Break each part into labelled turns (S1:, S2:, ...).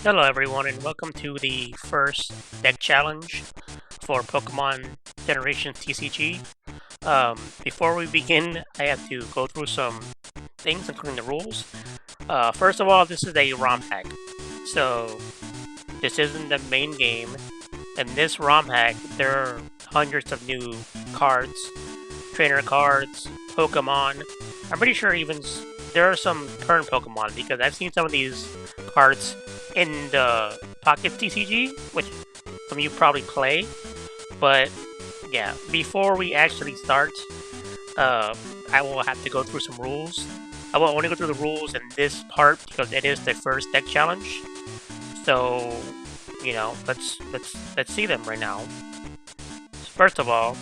S1: Hello everyone and welcome to the first deck challenge for Pokemon Generations TCG. Before we begin, I have to go through some things, including the rules. First of all, this is a ROM hack. So, this isn't the main game. In this ROM hack, there are hundreds of new cards, trainer cards, Pokemon. I'm pretty sure there are some current Pokemon because I've seen some of these cards in the Pocket TCG, which some of you probably play. But yeah, before we actually start, I will have to go through some rules. I will only go through the rules in this part because it is the first deck challenge. So, let's see them right now. First of all,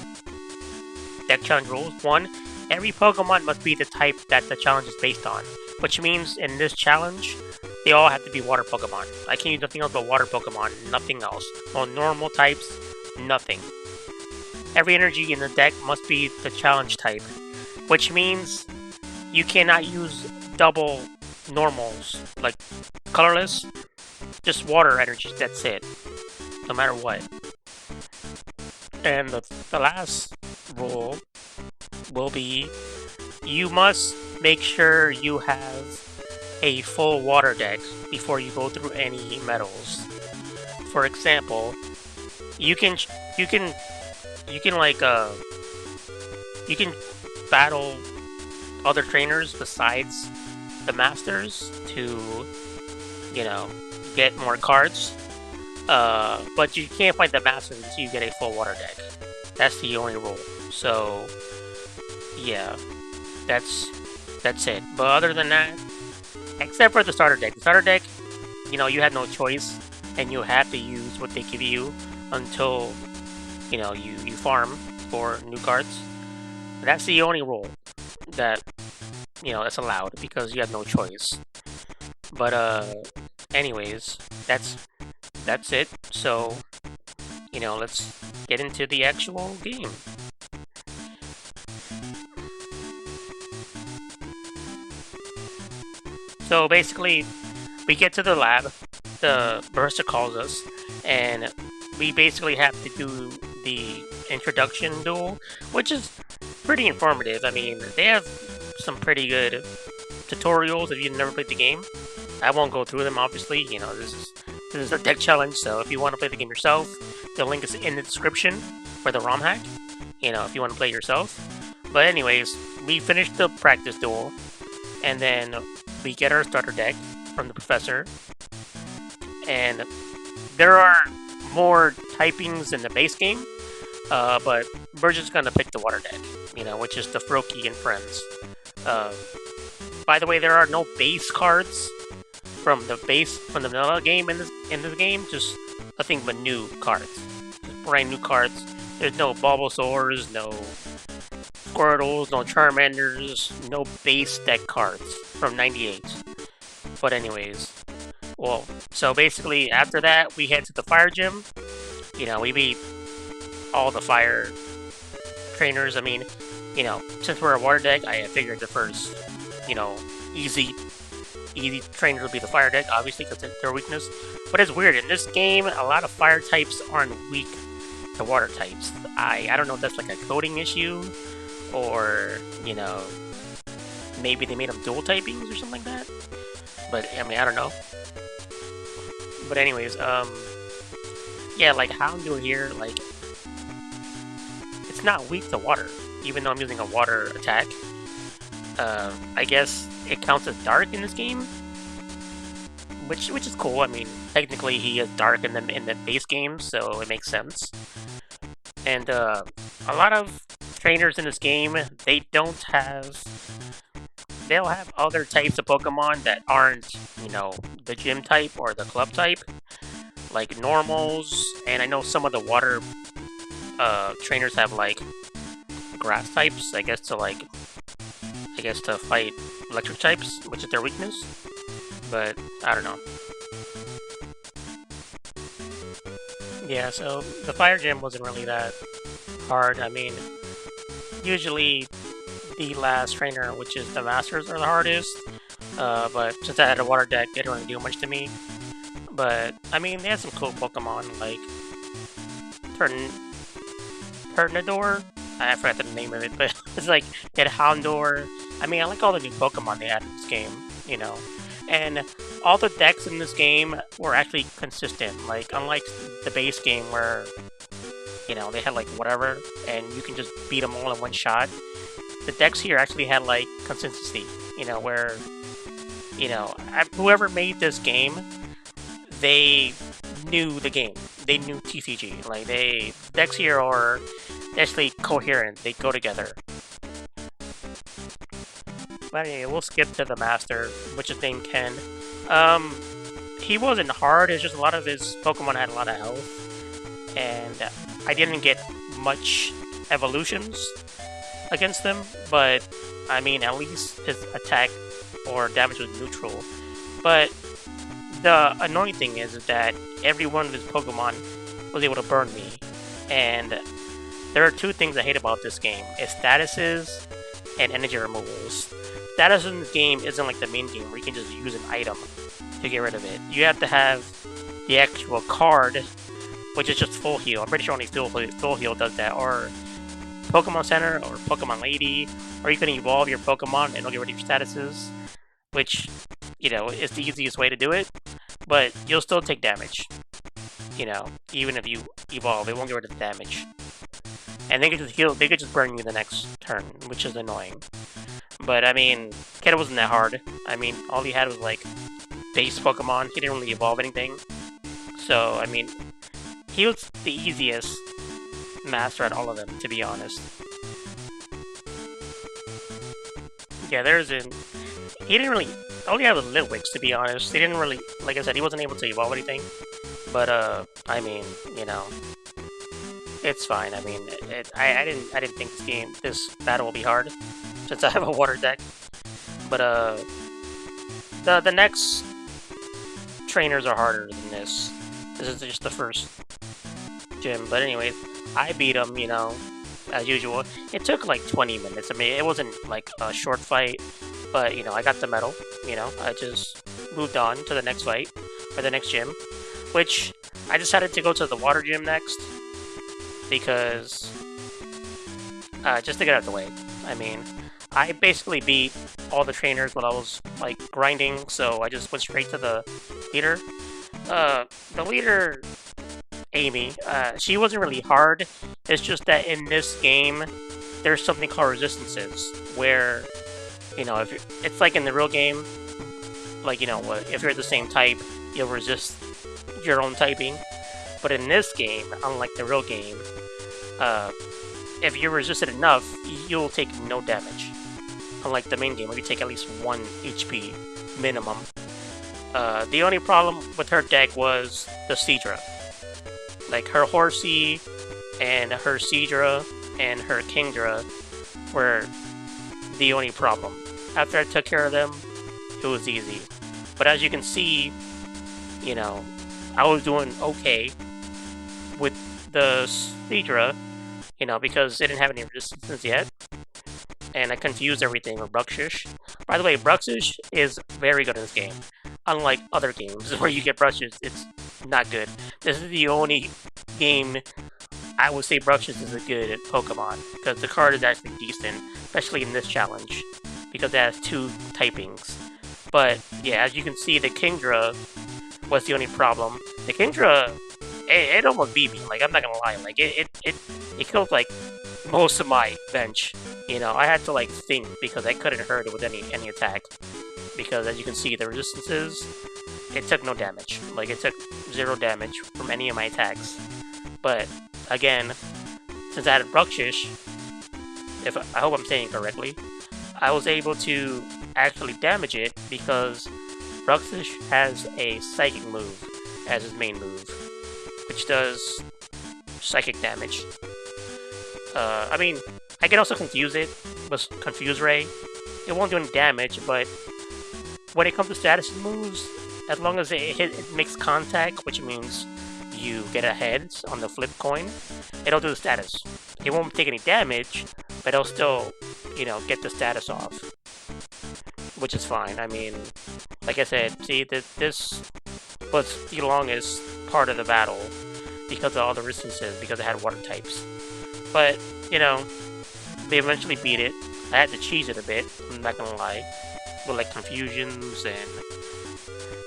S1: deck challenge rules. 1. Every Pokemon must be the type that the challenge is based on, which means in this challenge, they all have to be water Pokemon. I can use nothing else but water Pokemon, nothing else. No normal types, nothing. Every energy in the deck must be the challenge type, which means you cannot use double normals, like colorless, just water energies, that's it, no matter what. And the last rule will be you must make sure you have a full water deck before you go through any metals. For example, you can battle other trainers besides the masters to get more cards. But you can't fight the masters until you get a full water deck. That's the only rule. So yeah, that's it. But other than that, except for the starter deck, you have no choice, and you have to use what they give you until you farm for new cards. That's the only rule that that's allowed because you have no choice. But anyways, that's it. So let's get into the actual game. So basically, we get to the lab, the barista calls us, and we basically have to do the introduction duel, which is pretty informative. I mean, they have some pretty good tutorials if you've never played the game. I won't go through them, obviously. This is a deck challenge, so if you want to play the game yourself, the link is in the description for the ROM hack, if you want to play yourself. But anyways, we finished the practice duel, and then we get our starter deck from the professor, and there are more typings in the base game, but we're just gonna pick the water deck, which is the Froakie and Friends. By the way, there are no base cards from the vanilla game in this game, just nothing but new cards, just brand new cards. There's no Bulbasaurs, no Squirtles, no Charmanders, no base deck cards from 98. But anyways, so basically after that, we head to the fire gym. We beat all the fire trainers. I mean, since we're a water deck, I figured the first, easy trainer would be the fire deck, obviously, because it's their weakness. But it's weird, in this game, a lot of fire types aren't weak to water types. I don't know if that's like a coding issue, or, maybe they made them dual typings or something like that. But, I mean, I don't know. But anyways, yeah, like Houndour here, like, it's not weak to water, even though I'm using a water attack. I guess it counts as dark in this game, which is cool. I mean, technically he is dark in the base game, so it makes sense. And a lot of trainers in this game, they'll have other types of Pokemon that aren't, the gym type or the club type, like normals, and I know some of the water trainers have like grass types, I guess to fight electric types, which is their weakness. But I don't know. Yeah, so the fire gym wasn't really that hard. I mean, usually the last trainer, which is the masters, are the hardest. But since I had a water deck, it didn't really do much to me. But I mean, they had some cool Pokemon like Turn Turnador. I forgot the name of it, but it's like they had Houndour. I mean, I like all the new Pokemon they had in this game, you know. And all the decks in this game were actually consistent. Like, unlike the base game where, you know, they had like whatever, and you can just beat them all in one shot. The decks here actually had like consistency, you know, where, you know, whoever made this game, they knew the game. They knew TCG. Like, decks here are actually coherent. They go together. But anyway, we'll skip to the master, which is named Ken. He wasn't hard. It's just a lot of his Pokemon had a lot of health, and I didn't get much evolutions against them. But I mean, at least his attack or damage was neutral. But the annoying thing is that every one of his Pokemon was able to burn me, and there are two things I hate about this game: its statuses and energy removals. Status in this game isn't like the main game where you can just use an item to get rid of it. You have to have the actual card, which is just full heal. I'm pretty sure only full heal does that, or Pokemon Center, or Pokemon Lady, or you can evolve your Pokemon and it'll get rid of your statuses, which, you know, is the easiest way to do it, but you'll still take damage. You know, even if you evolve, it won't get rid of the damage. And they could just heal, they could just burn you the next turn, which is annoying. But I mean, Ken wasn't that hard. I mean, all he had was like base Pokemon. He didn't really evolve anything. So, I mean, he was the easiest master at all of them, to be honest. Yeah, he didn't really, all he had was Litwix, to be honest. He didn't really, like I said, he wasn't able to evolve anything. But, I mean, you know, it's fine. I mean, I didn't think this battle will be hard, since I have a water deck. But, the next trainers are harder than this. This is just the first gym. But anyways, I beat him, you know, as usual. It took like 20 minutes. I mean, it wasn't like a short fight, but, you know, I got the medal, you know. I just moved on to the next fight, or the next gym, which I decided to go to the water gym next, because, just to get out of the way. I mean, I basically beat all the trainers when I was, like, grinding, so I just went straight to the leader. The leader, Amy, she wasn't really hard. It's just that in this game, there's something called resistances, where, you know, it's like in the real game, like, you know, if you're the same type, you'll resist your own typing. But in this game, unlike the real game, if you're resisted enough, you'll take no damage. Unlike the main game, where you take at least 1 HP minimum. The only problem with her deck was the Seadra. Like, her Horsey, and her Seadra, and her Kingdra were the only problem. After I took care of them, it was easy. But as you can see, you know, I was doing okay with the Seadra, you know, because it didn't have any resistance yet. And I confused everything with Bruxish. By the way, Bruxish is very good in this game. Unlike other games where you get Bruxish, it's not good. This is the only game I would say Bruxish is good at Pokemon, because the card is actually decent, especially in this challenge, because it has 2 typings. But yeah, as you can see, the Kingdra was the only problem. The Kingdra, it almost beat me. Like, I'm not gonna lie. Like, it killed like most of my bench. You know, I had to like think, because I couldn't hurt it with any attack. Because as you can see, the resistances, it took no damage. Like, it took 0 damage from any of my attacks. But again, since I had Bruxish, I hope I'm saying it correctly, I was able to actually damage it, because Bruxish has a psychic move as his main move, which does psychic damage. I mean, I can also confuse it with Confuse Ray. It won't do any damage, but when it comes to status moves, as long as it makes contact, which means you get a head on the flip coin, it'll do the status. It won't take any damage, but it'll still, you know, get the status off, which is fine. I mean, like I said, see, this was the longest part of the battle because of all the resistances, because it had water types. But, you know, they eventually beat it. I had to cheese it a bit, I'm not gonna lie. With like confusions and...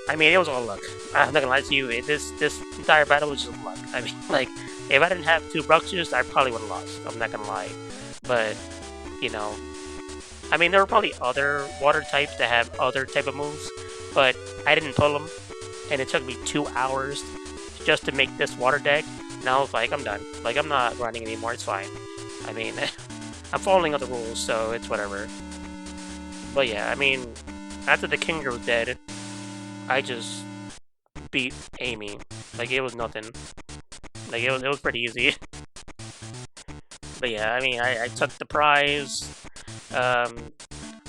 S1: I mean, it was all luck. I'm not gonna lie to you, this entire battle was just luck. I mean, like, if I didn't have 2 Bruxers, I probably would have lost. I'm not gonna lie. But, you know... I mean, there were probably other water types that have other type of moves, but I didn't pull them, and it took me 2 hours just to make this water deck, and I was like, I'm done. Like, I'm not running anymore, it's fine. I mean, I'm following other rules, so it's whatever. But yeah, I mean, after the King was dead, I just beat Amy. Like, it was nothing. Like, it was pretty easy. But yeah, I mean, I took the prize.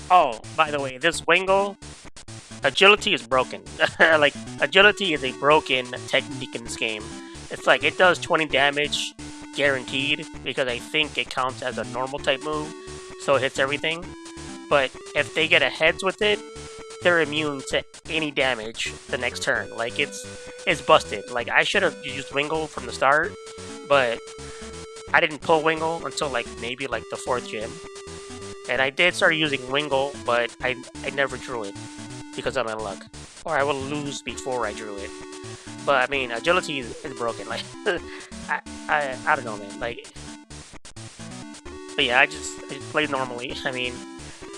S1: Oh, by the way, this Wingull, agility is broken. Like, agility is a broken technique in this game. It's like, it does 20 damage guaranteed, because I think it counts as a normal type move, so it hits everything. But if they get a heads with it, they're immune to any damage the next turn. Like, it's busted. Like, I should have used Wingull from the start, but I didn't pull Wingull until, like, maybe, like, the 4th gym. And I did start using Wingull, but I never drew it because of my luck. Or I will lose before I drew it. But, I mean, agility is broken. Like, I don't know, man. Like, but yeah, I just played normally. I mean,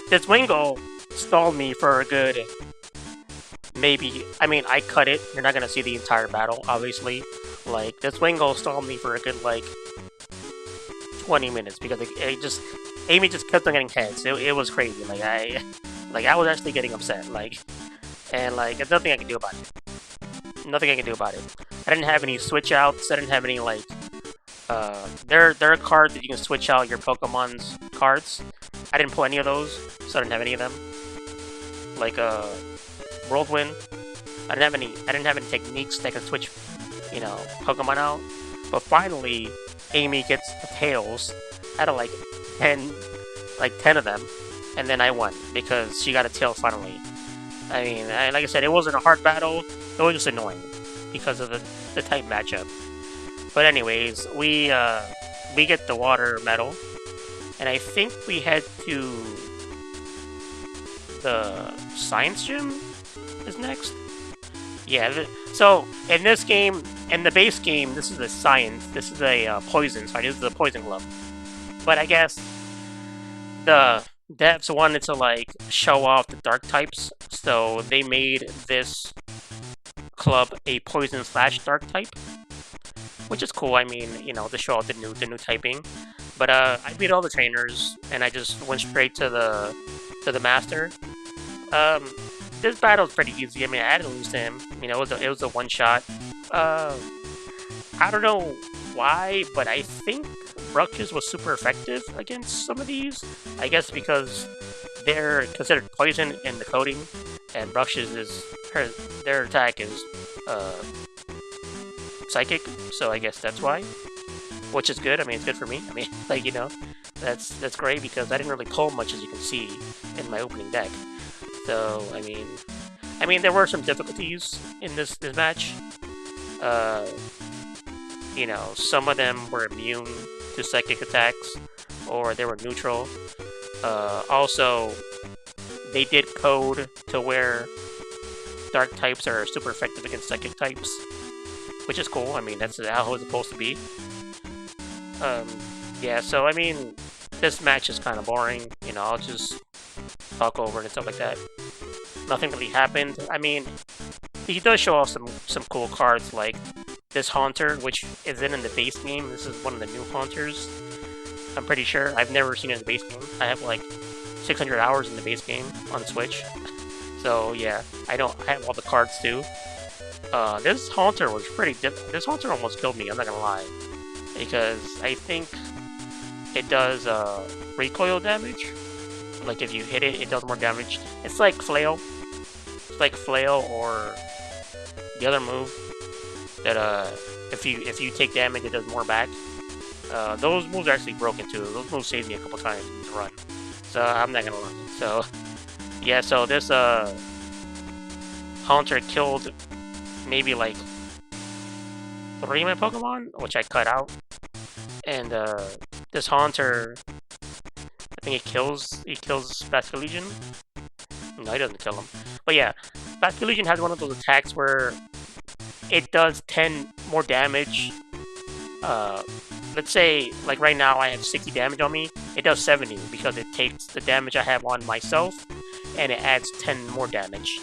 S1: this Wingull stalled me for a good, maybe, I mean, I cut it. You're not going to see the entire battle, obviously. Like, this Wingull stalled me for a good, like, 20 minutes because Amy just kept on getting heads. It was crazy. Like, I was actually getting upset. Like, and like, there's nothing I can do about it. Nothing I can do about it. I didn't have any switch outs. I didn't have any, like, there are cards that you can switch out your Pokemon's cards. I didn't pull any of those, so I didn't have any of them. Like, Whirlwind. I didn't have any techniques that can switch, you know, Pokemon out. But finally, Amy gets Tails out of like 10 of them, and then I won because she got a tail finally. I mean, like I said, it wasn't a hard battle, it was just annoying because of the type matchup. But anyways, we get the water medal, and I think we head to the science gym is next. Yeah, so in this game, in the base game, this is a science, this is a poison, sorry, this is a poison club. But I guess the devs wanted to, like, show off the dark types, so they made this club a poison/dark type, which is cool. I mean, you know, to show off the new typing. But I beat all the trainers, and I just went straight to the master. This battle's pretty easy. I mean, I didn't lose to him. You know, it was a one shot. I don't know why, but I think Bruxers was super effective against some of these. I guess because they're considered poison in the coding, and Bruxers their attack is psychic, so I guess that's why. Which is good. I mean, it's good for me. I mean, like, you know, that's great because I didn't really pull much, as you can see in my opening deck. So I mean, there were some difficulties in this match. You know, some of them were immune to psychic attacks, or they were neutral. Also, they did code to where dark types are super effective against psychic types, which is cool. I mean, that's how it's supposed to be. Yeah, so I mean, this match is kind of boring. You know, I'll just talk over it and stuff like that. Nothing really happened. I mean, he does show off some cool cards, like this Haunter, which isn't in the base game. This is one of the new Haunters, I'm pretty sure. I've never seen it in the base game. I have like 600 hours in the base game on Switch. So yeah, I have all the cards too. This Haunter was pretty this Haunter almost killed me, I'm not gonna lie. Because I think it does recoil damage. Like, if you hit it, it does more damage. It's like Flail. It's like Flail or the other move that if you take damage, it does more back. Those moves are actually broken too. Those moves saved me a couple times in the run. So I'm not gonna lie. So yeah, so this Haunter killed maybe like 3 of my Pokemon, which I cut out. And this Haunter, I think he kills Basculegion. No, he doesn't kill him. But yeah, Basculegion has one of those attacks where it does 10 more damage. Let's say, like right now I have 60 damage on me. It does 70 because it takes the damage I have on myself and it adds 10 more damage.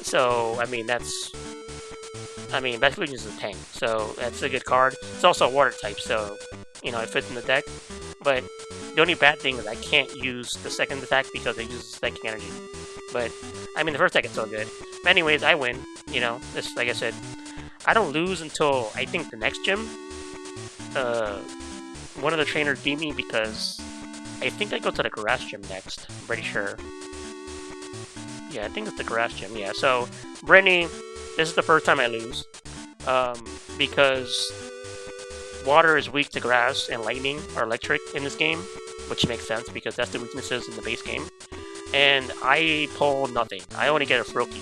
S1: So, I mean, Basculegion is a tank, so that's a good card. It's also a water type, so, you know, it fits in the deck. But the only bad thing is I can't use the second attack because it uses psychic energy. But, I mean, the first attack is so good. But anyways, I win, you know, this, like I said. I don't lose until, I think, the next gym. One of the trainers beat me because I think I go to the grass gym next. I'm pretty sure. Yeah, I think it's the grass gym, yeah. So, Brittany, this is the first time I lose. Because water is weak to grass and lightning or electric in this game, which makes sense because that's the weaknesses in the base game. And I pull nothing. I only get a Froakie.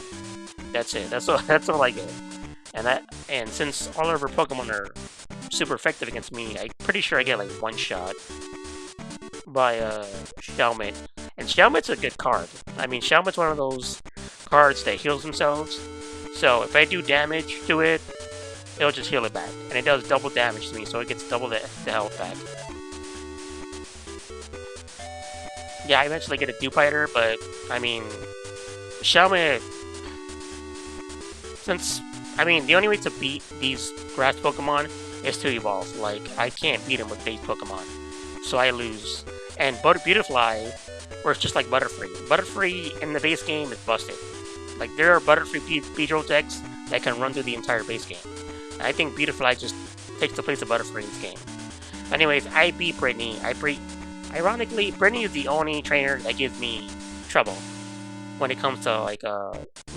S1: That's it. That's all I get. And since all of her Pokemon are super effective against me, I'm pretty sure I get like one shot by Shelmet. And Shelmet's a good card. I mean, Shelmet's one of those cards that heals themselves. So if I do damage to it, it'll just heal it back. And it does double damage to me, so it gets double the health back. Yeah, I eventually get a Dewpider, but, I mean, Shelmet, since, I mean, the only way to beat these grass Pokemon is to evolve. Like, I can't beat them with base Pokemon, so I lose. And Beautifly works just like Butterfree. Butterfree in the base game is busted. Like, there are Butterfree Beedrill decks that can run through the entire base game. And I think Beautifly just takes the place of Butterfree in this game. Anyways, I beat Brittany. Ironically, Brittany is the only trainer that gives me trouble when it comes to, like,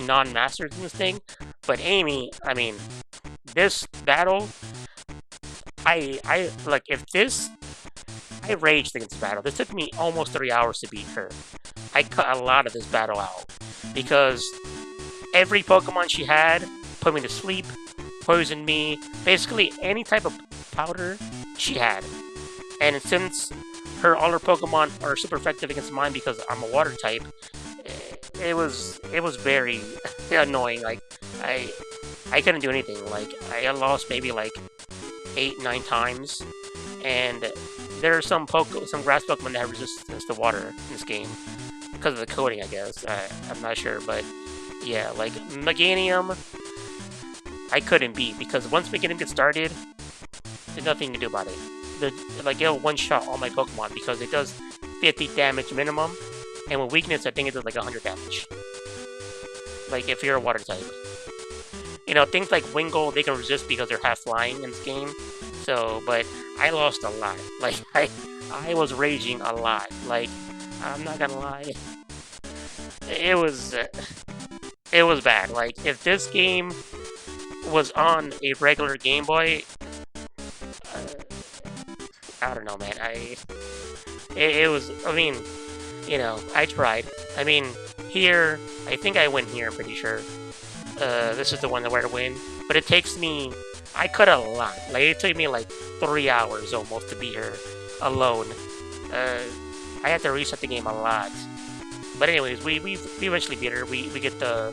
S1: non-masters in this thing. But Amy, I mean, this battle, I raged against this battle. This took me almost 3 hours to beat her. I cut a lot of this battle out because every Pokemon she had put me to sleep, poisoned me, basically any type of powder she had. And since all her Pokemon are super effective against mine because I'm a water type, it was very annoying. Like, I couldn't do anything. Like, I lost maybe like 8-9 times, and there are some grass Pokemon that have resistance to water in this game because of the coding, I guess. I'm not sure, but yeah, like Meganium, I couldn't beat because once Meganium gets started, there's nothing you can do about it. It'll one-shot all my Pokemon because it does 50 damage minimum, and with weakness, I think it does like 100 damage. Like, if you're a water type. You know, things like Wingull, they can resist because they're half-flying in this game. So, but I lost a lot. Like, I was raging a lot. Like, I'm not gonna lie. It was bad. Like, if this game was on a regular Game Boy, I don't know, man. It was, I mean, you know, I tried. I mean, here, I think I win here, I'm pretty sure. This is the one where to win. But it takes me, I cut a lot. Like, it took me like 3 hours almost to beat her alone. I had to reset the game a lot. But anyways, we eventually beat her. We get the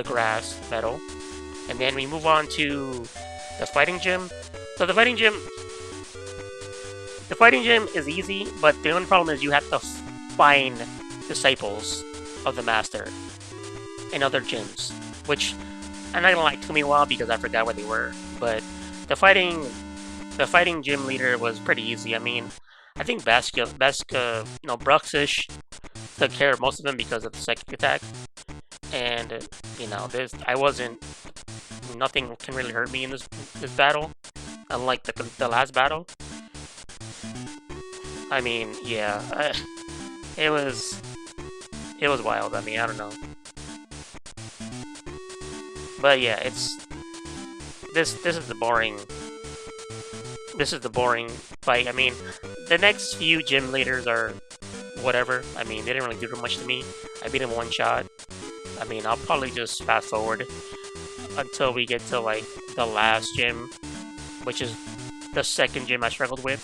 S1: grass medal. And then we move on to the fighting gym. So the fighting gym is easy, but the only problem is you have to find disciples of the master in other gyms, which I'm not gonna lie, took me a while because I forgot where they were. But the fighting gym leader was pretty easy. I mean, I think Bruxish took care of most of them because of the psychic attack, and you know, nothing can really hurt me in this battle, unlike the last battle. I mean, yeah, it was wild. I mean, I don't know, but yeah, this is the boring fight. I mean, the next few gym leaders are whatever. I mean, they didn't really do much to me. I beat him one shot. I mean, I'll probably just fast forward. until we get to like the last gym, which is the second gym I struggled with.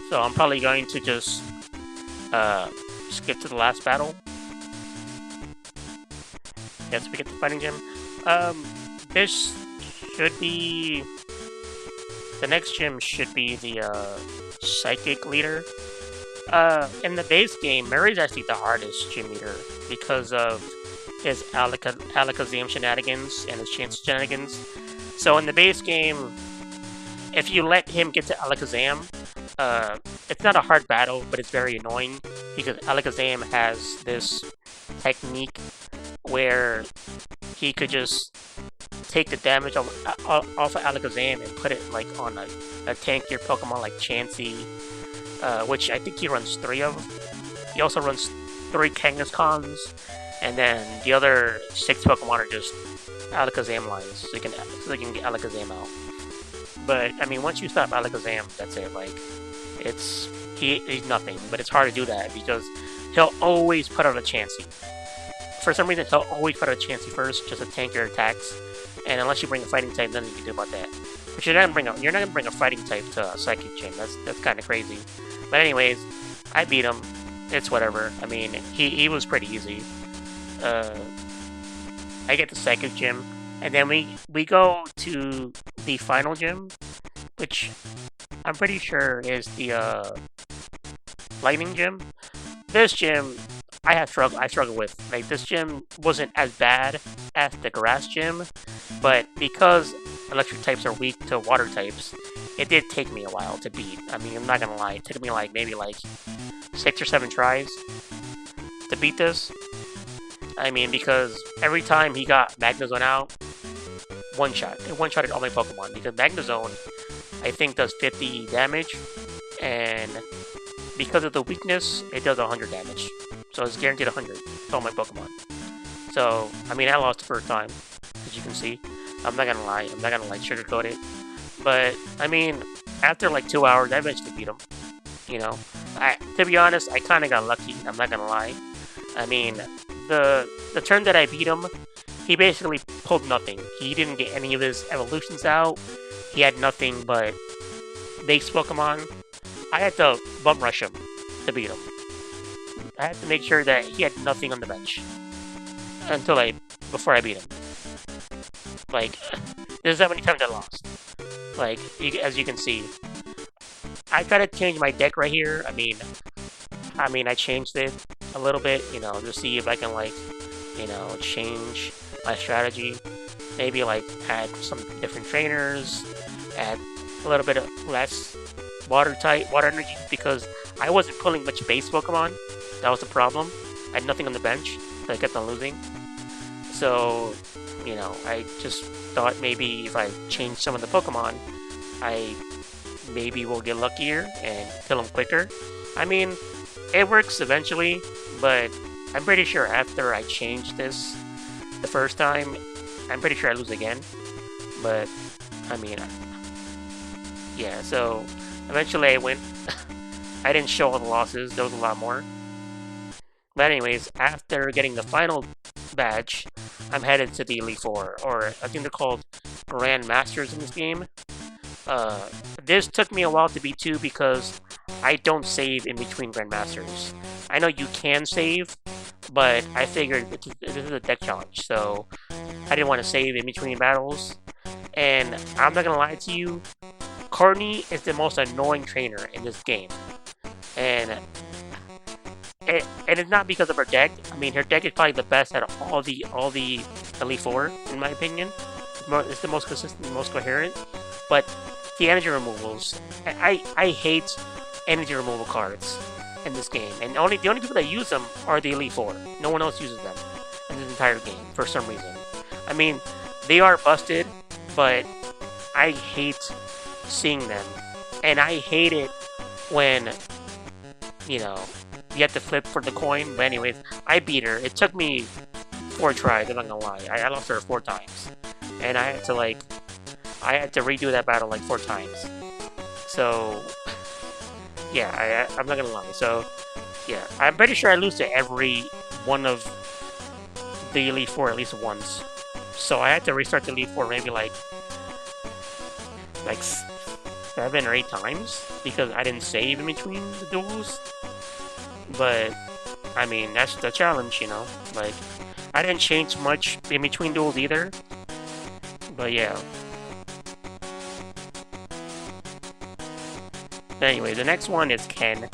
S1: So I'm probably going to just skip to the last battle. Yes, we get the fighting gym. This should be... The next gym should be the psychic leader. In the base game, Murray's actually the hardest gym leader because of his Alakazam shenanigans and his chance shenanigans. So in the base game, if you let him get to Alakazam, it's not a hard battle, but it's very annoying because Alakazam has this technique where he could just take the damage off of Alakazam and put it like on a tankier Pokemon like Chansey, which I think he runs 3 of. He also runs 3 Kangaskhan's, and then the other 6 Pokemon are just Alakazam lines, so they can get Alakazam out. But I mean, once you stop Alakazam, that's it. Like, he's nothing. But it's hard to do that because he'll always put out a Chansey. For some reason, he'll always put out a Chansey first, just to tank your attacks. And unless you bring a fighting type, nothing you can do about that. But you're not gonna bring a fighting type to a psychic gym. That's kind of crazy. But anyways, I beat him. It's whatever. I mean, he was pretty easy. I get the psychic gym, and then we go to the final gym, which I'm pretty sure is the lightning gym. This gym I struggle with. Like, this gym wasn't as bad as the grass gym, but because electric types are weak to water types, it did take me a while to beat. I mean, I'm not gonna lie, it took me like maybe like 6 or 7 tries to beat this. I mean, because every time he got Magnezone out, it one-shotted all my Pokemon, because Magnezone, I think, does 50 damage, and because of the weakness, it does 100 damage. So it's guaranteed 100 to all my Pokemon. So, I mean, I lost the first time, as you can see. I'm not gonna lie, sugarcoat it. But, I mean, after like 2 hours, I eventually beat him. You know, to be honest, I kind of got lucky, I'm not gonna lie. I mean, the turn that I beat him, he basically pulled nothing. He didn't get any of his evolutions out. He had nothing but base Pokemon. I had to bum rush him to beat him. I had to make sure that he had nothing on the bench before I beat him. Like, there's that many times I lost. Like, as you can see, I tried to change my deck right here. I mean, I changed it a little bit, you know, to see if I can, like, you know, change my strategy. Maybe, like, add some different trainers, add a little bit of less water energy, because I wasn't pulling much base Pokemon. That was the problem. I had nothing on the bench, so I kept on losing. So, you know, I just thought maybe if I change some of the Pokemon, I maybe will get luckier and kill them quicker. I mean, it works eventually, but I'm pretty sure after I change this the first time, I'm pretty sure I lose again. But, I mean, yeah, so eventually I win. I didn't show all the losses, there was a lot more. But anyways, after getting the final badge, I'm headed to the Elite Four, or I think they're called Grand Masters in this game. This took me a while to beat too, because I don't save in between Grand Masters. I know you can save, but I figured this is a deck challenge, so I didn't want to save in between battles. And I'm not gonna lie to you, Courtney is the most annoying trainer in this game. And it's not because of her deck. I mean, her deck is probably the best out of all the Elite Four, in my opinion. It's the most consistent, the most coherent. But the energy removals, I hate energy removal cards in this game. And the only people that use them are the Elite Four. No one else uses them in this entire game for some reason. I mean, they are busted, but I hate seeing them. And I hate it when, you know, you have to flip for the coin. But anyways, I beat her. It took me 4 tries, I'm not gonna lie. I lost her 4 times. And I had to redo that battle like 4 times. So, yeah, I'm not gonna lie. So, yeah, I'm pretty sure I lose to every one of the Elite Four at least once. So I had to restart the Elite Four maybe like 7 or 8 times because I didn't save in between the duels. But I mean, that's the challenge, you know. Like, I didn't change much in between duels either. But yeah. Anyway, the next one is Ken.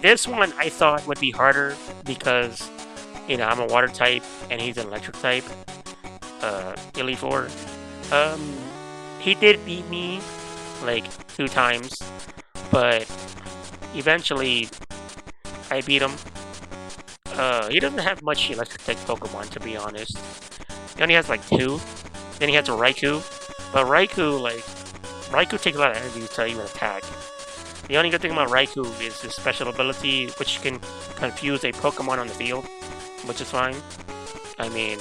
S1: This one I thought would be harder because, you know, I'm a water type and he's an electric type. Elite Four. He did beat me like 2 times, but eventually I beat him. He doesn't have much electric type Pokemon, to be honest. He only has like 2. Then he has a Raikou, but Raikou takes a lot of energy to even attack. The only good thing about Raikou is his special ability, which can confuse a Pokemon on the field, which is fine. I mean,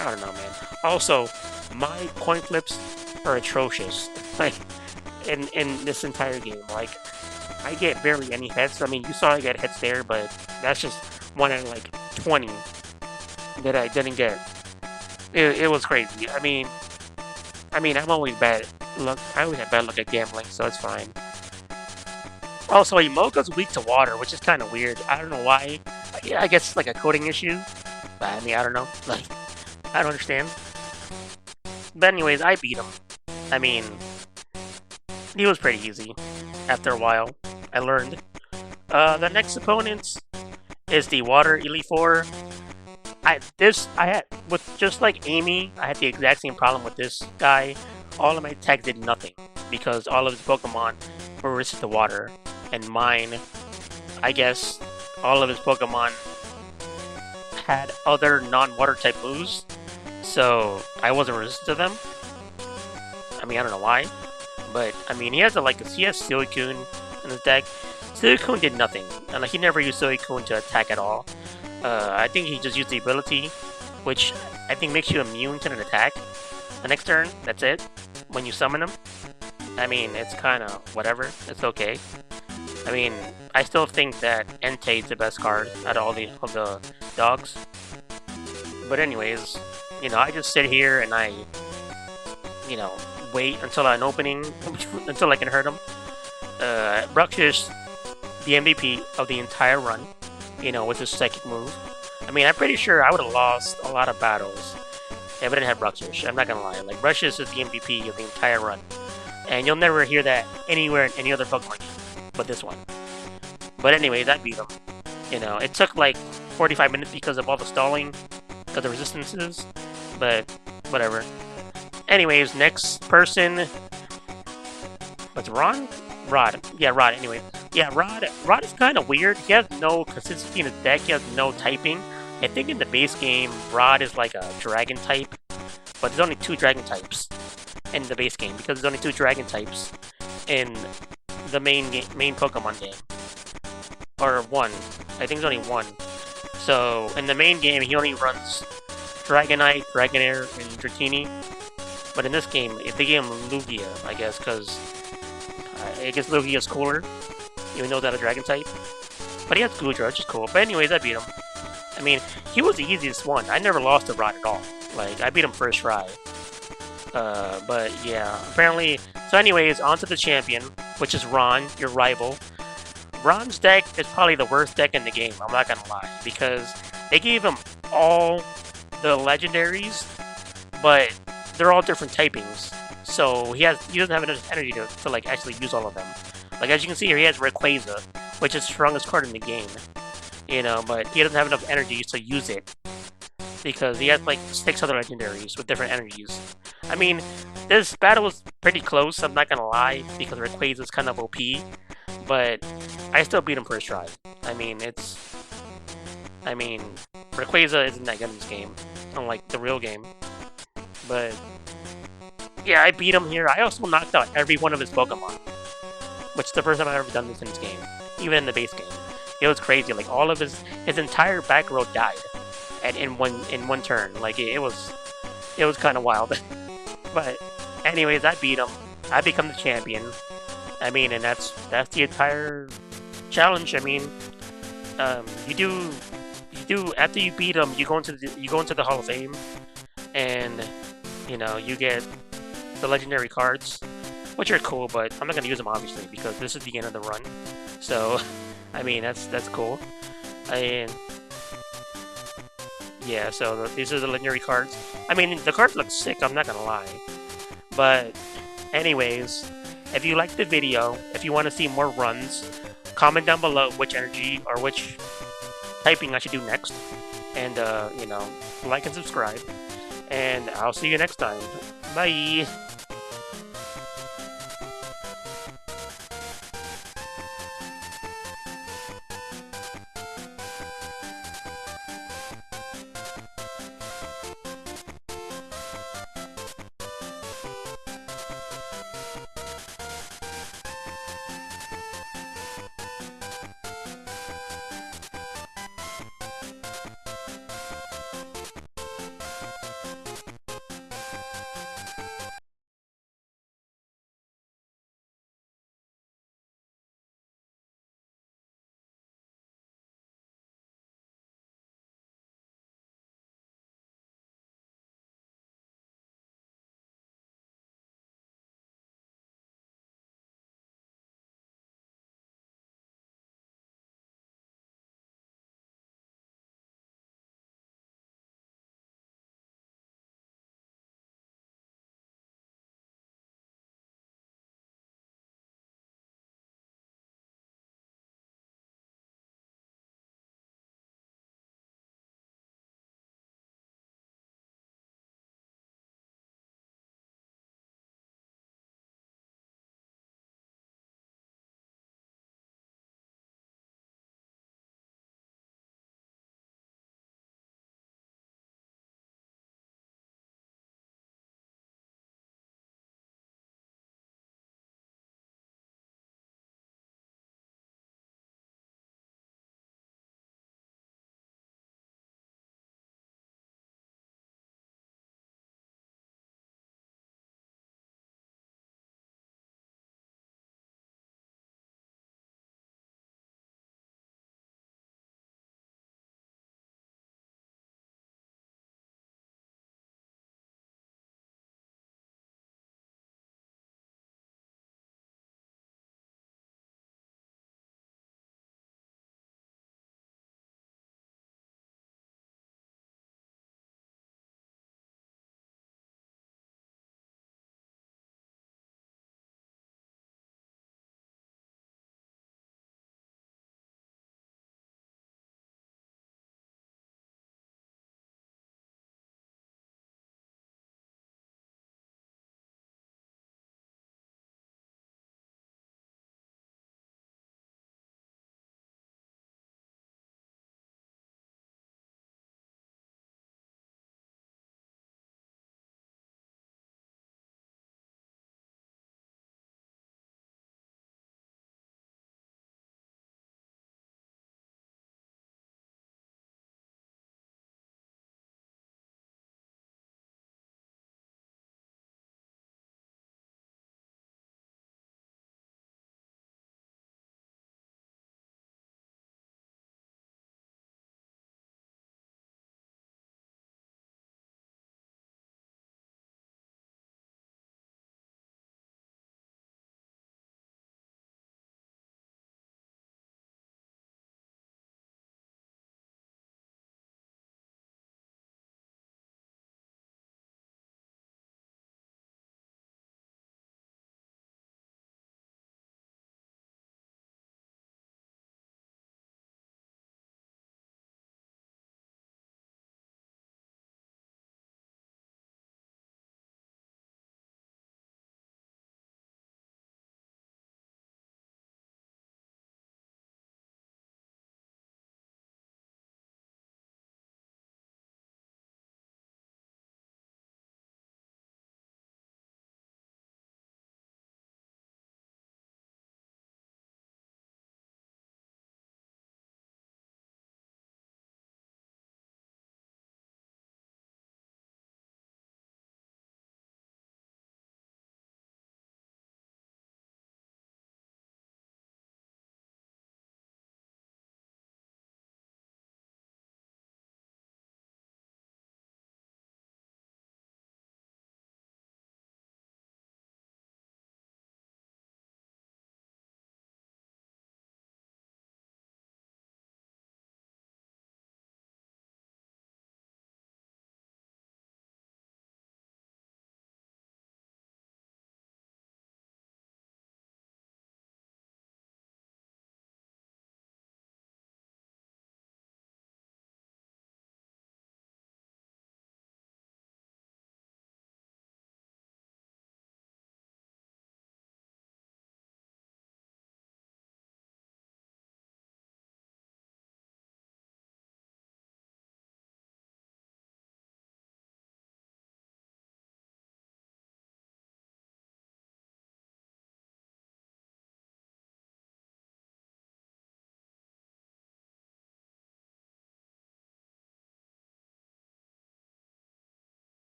S1: I don't know, man. Also, my coin flips are atrocious. Like, in this entire game, like, I get barely any hits. I mean, you saw I get hits there, but that's just 1 out of like 20 that I didn't get. It was crazy. I mean, I'm always bad luck. I always have bad luck at gambling, so it's fine. Also, Emoka's weak to water, which is kind of weird. I don't know why. Yeah, I guess it's like a coding issue. But I mean, I don't know. Like, I don't understand. But anyways, I beat him. I mean, he was pretty easy. After a while, I learned. The next opponent is the Water Elite Four. Just like Amy, I had the exact same problem with this guy. All of my tags did nothing because all of his Pokemon were resistant to water, and mine, I guess, all of his Pokemon had other non-water type moves, so I wasn't resistant to them. I mean, I don't know why, but I mean, he has Suicune in his deck. Suicune did nothing, and he never used Suicune to attack at all. I think he just used the ability, which I think makes you immune to an attack. The next turn, that's it. When you summon him, I mean, it's kind of whatever. It's okay. I mean, I still think that Entei is the best card out of all of the dogs. But anyways, you know, I just sit here and I, you know, wait until an opening, until I can hurt him. Bruxish, the MVP of the entire run, you know, with his psychic move. I mean, I'm pretty sure I would have lost a lot of battles if I didn't have Bruxish. I'm not gonna lie. Like, Bruxish is the MVP of the entire run. And you'll never hear that anywhere in any other Pokemon game but this one. But anyways, I beat him. You know, it took like 45 minutes because of all the stalling, because of resistances, but whatever. Anyways, next person. What's Ron? Rod. Yeah, Rod, anyway. Yeah, Rod is kind of weird. He has no consistency in his deck. He has no typing. I think in the base game, Rod is like a dragon type, but there's only 2 dragon types in the base game because there's only 2 dragon types in the main Pokemon game. Or 1. I think there's only 1. So, in the main game, he only runs Dragonite, Dragonair, and Dratini. But in this game, they gave him Lugia, I guess, because I guess Lugia's cooler, even though that's a dragon type. But he has Goodra, which is cool. But anyways, I beat him. I mean, he was the easiest one. I never lost to Rod at all. Like, I beat him first try. But yeah, apparently. So anyways, on to the champion, which is Ron, your rival. Ron's deck is probably the worst deck in the game, I'm not gonna lie, because they gave him all the legendaries, but they're all different typings. So he doesn't have enough energy to like actually use all of them. Like, as you can see here, he has Rayquaza, which is the strongest card in the game. You know, but he doesn't have enough energy to use it because he has like 6 other legendaries with different energies. I mean, this battle was pretty close, I'm not gonna lie, because Rayquaza is kind of OP, but I still beat him first try. I mean, Rayquaza isn't that good in this game, unlike the real game. But yeah, I beat him here. I also knocked out every one of his Pokemon, which is the first time I've ever done this in this game, even in the base game. It was crazy. Like, all of his entire back row died in one turn. Like, it was kind of wild. But anyways, I beat him. I become the champion. I mean, and that's the entire challenge. I mean, you after you beat them, you go into the Hall of Fame, and you get the legendary cards, which are cool. But I'm not gonna use them obviously because this is the end of the run. So, I mean that's cool. And yeah, so these are the legendary cards. I mean, the cards look sick. I'm not gonna lie. But anyways, if you liked the video, if you want to see more runs, comment down below which energy or which typing I should do next, and like and subscribe, and I'll see you next time. Bye.